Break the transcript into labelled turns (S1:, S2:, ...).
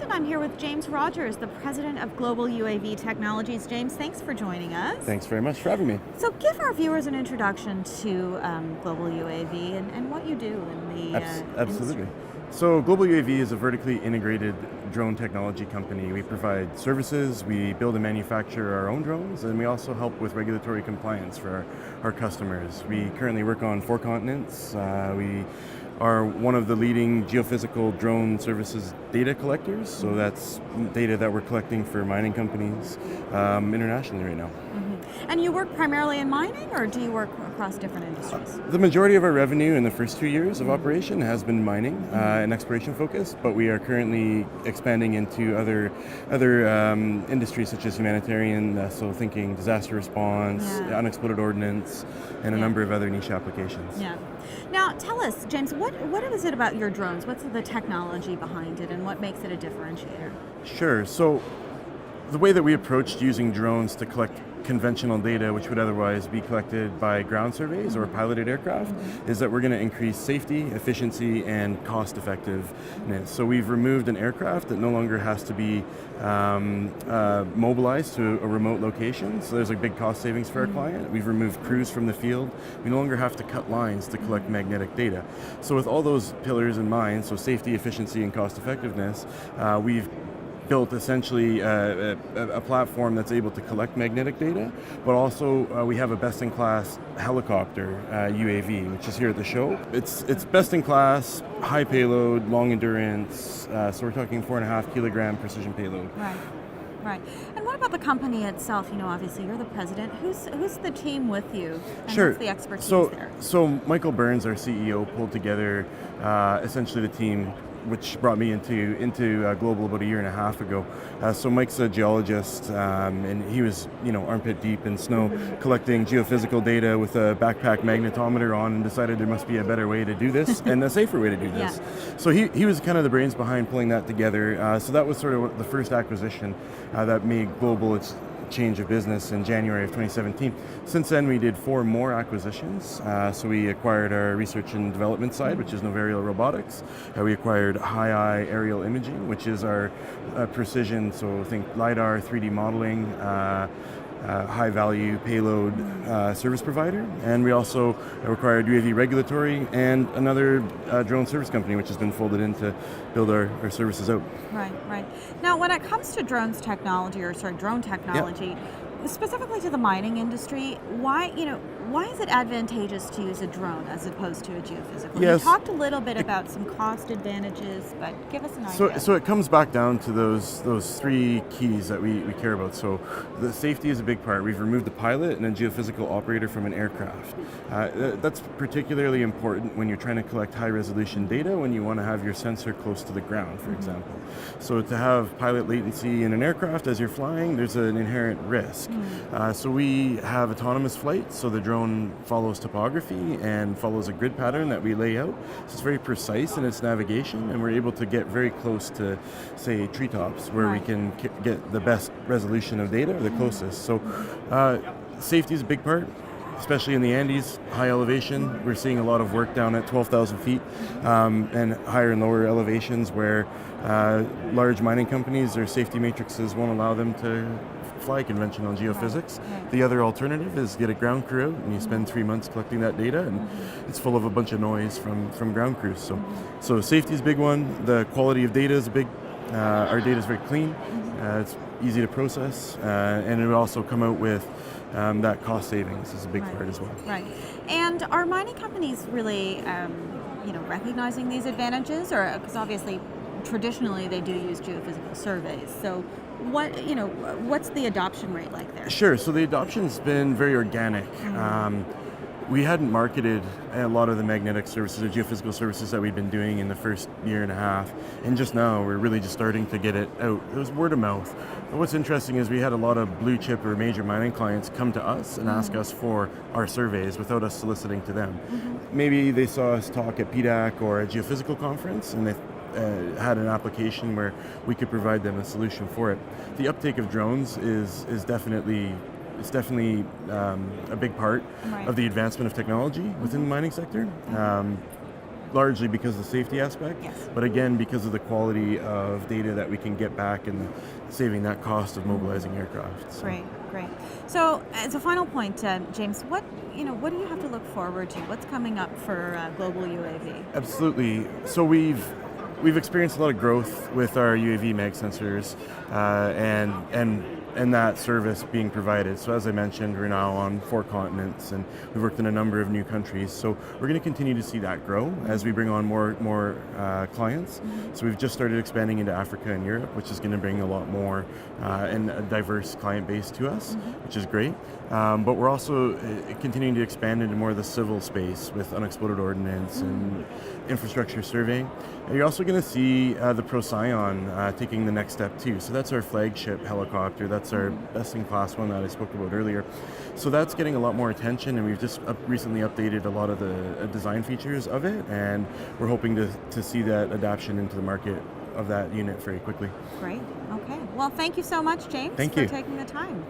S1: and I'm here with James Rogers, the president of Global UAV Technologies. James, thanks for joining us.
S2: Thanks very much for having me.
S1: So give our viewers an introduction to Global UAV and what you do in the
S2: Absolutely.
S1: industry.
S2: So Global UAV is a vertically integrated drone technology company. We provide services, we build and manufacture our own drones, and we also help with regulatory compliance for our customers. We currently work on 4 continents. We are one of the leading geophysical drone services data collectors, so that's data that we're collecting for mining companies internationally right now.
S1: Mm-hmm. And you work primarily in mining, or do you work across different industries?
S2: The majority of our revenue in the first 2 years of operation has been mining and exploration focused, but we are currently expanding into other industries such as humanitarian, so thinking disaster response, unexploded ordnance, and a number of other niche applications.
S1: Yeah. Now, tell us, James, what is it about your drones? What's the technology behind it, and what makes it a differentiator?
S2: Sure. So the way that we approached using drones to collect conventional data, which would otherwise be collected by ground surveys or piloted aircraft, is that we're going to increase safety, efficiency, and cost effectiveness. So we've removed an aircraft that no longer has to be mobilized to a remote location, so there's a big cost savings for our client. We've removed crews from the field. We no longer have to cut lines to collect magnetic data. So with all those pillars in mind, so safety, efficiency, and cost effectiveness, we've built essentially a platform that's able to collect magnetic data, but also we have a best-in-class helicopter UAV, which is here at the show. It's best-in-class, high payload, long endurance, so we're talking 4.5 kilogram precision payload.
S1: Right. And what about the company itself? You know, obviously you're the president. Who's the team with you? And
S2: Sure.
S1: what's the expertise there?
S2: So Michael Burns, our CEO, pulled together essentially the team which brought me into Global about 1.5 years ago. So Mike's a geologist, and he was, armpit deep in snow, collecting geophysical data with a backpack magnetometer on, and decided there must be a better way to do this and a safer way to do this.
S1: Yeah.
S2: So he was kind of the brains behind pulling that together. So that was sort of the first acquisition that made Global its change of business in January of 2017. Since then, we did 4 more acquisitions. So we acquired our research and development side, which is Novarial Robotics. We acquired High-Eye Aerial Imaging, which is our precision, so think LiDAR, 3D modeling, high-value payload service provider. And we also acquired UAV Regulatory and another drone service company, which has been folded in to build our services out.
S1: Right. Now, when it comes to drone technology, specifically to the mining industry, why is it advantageous to use a drone as opposed to a geophysical?
S2: Yes.
S1: You talked a little bit about some cost advantages, but give us an idea.
S2: So it comes back down to those 3 keys that we care about. So the safety is a big part. We've removed the pilot and a geophysical operator from an aircraft. That's particularly important when you're trying to collect high resolution data, when you want to have your sensor close to the ground, for example. So to have pilot latency in an aircraft as you're flying, there's an inherent risk. So we have autonomous flight, so the drone follows topography and follows a grid pattern that we lay out. So it's very precise in its navigation, and we're able to get very close to, say, treetops, where we can get the best resolution of data, or the closest. So safety is a big part, especially in the Andes, high elevation. We're seeing a lot of work down at 12,000 feet and higher and lower elevations where large mining companies, their safety matrices won't allow them to fly conventional geophysics. Right. The other alternative is get a ground crew out, and you spend 3 months collecting that data, and it's full of a bunch of noise from ground crews. So safety is a big one. The quality of data is big. Our data is very clean. It's easy to process, and it would also come out with that cost savings is a big part as well.
S1: Right. And are mining companies really, recognizing these advantages, or because obviously traditionally they do use geophysical surveys? So what's the adoption rate like there?
S2: Sure. So the adoption's been very organic. We hadn't marketed a lot of the magnetic services or geophysical services that we'd been doing in the first 1.5 years, and just now we're really just starting to get it out. It was word of mouth. But what's interesting is we had a lot of blue chip or major mining clients come to us and ask us for our surveys without us soliciting to them. Maybe they saw us talk at PDAC or a geophysical conference, and they had an application where we could provide them a solution for it. The uptake of drones is definitely a big part of the advancement of technology within the mining sector. largely because of the safety aspect,
S1: Yes.
S2: but again, because of the quality of data that we can get back and saving that cost of mobilizing aircraft. So.
S1: Great, great. So, as a final point, James, what do you have to look forward to? What's coming up for Global UAV?
S2: Absolutely. So we've experienced a lot of growth with our UAV mag sensors and that service being provided. So as I mentioned, we're now on 4 continents and we've worked in a number of new countries. So we're going to continue to see that grow as we bring on more clients. So we've just started expanding into Africa and Europe, which is going to bring a lot more and a diverse client base to us, which is great. But we're also continuing to expand into more of the civil space with unexploded ordnance and infrastructure surveying. And you're also going to see the Procyon taking the next step too. So that's our flagship helicopter. That's our best-in-class one that I spoke about earlier. So that's getting a lot more attention, and we've just recently updated a lot of the design features of it, and we're hoping to see that adaptation into the market of that unit very quickly.
S1: Great. Okay. Well, thank you so much, James,
S2: Thank
S1: for
S2: you.
S1: taking the time.